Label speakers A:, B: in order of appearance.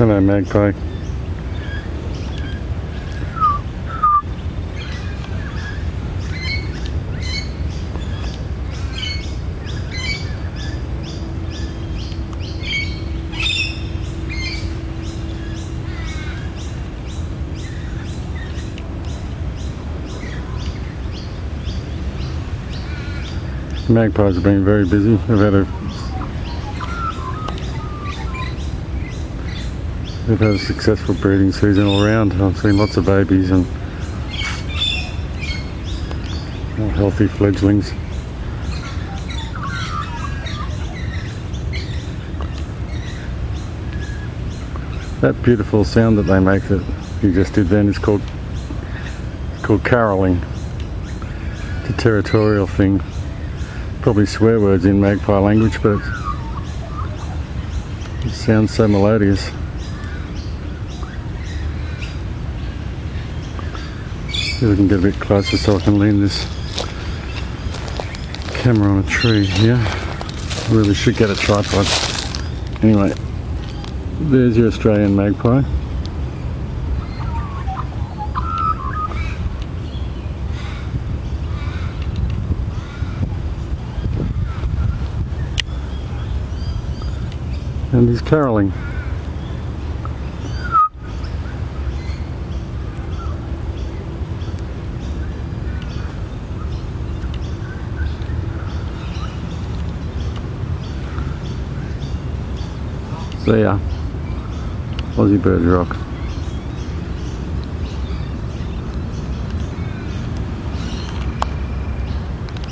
A: Hello, Magpie. Magpies have been very busy. They've had a successful breeding season all round. I've seen lots of babies and healthy fledglings. That beautiful sound that they make that you just did then is called caroling. It's a territorial thing. Probably swear words in magpie language, but it sounds so melodious. See if we can get a bit closer so I can lean this camera on a tree here. I really should get a tripod. Anyway, there's your Australian magpie. And he's caroling. So yeah, Aussie birds rock.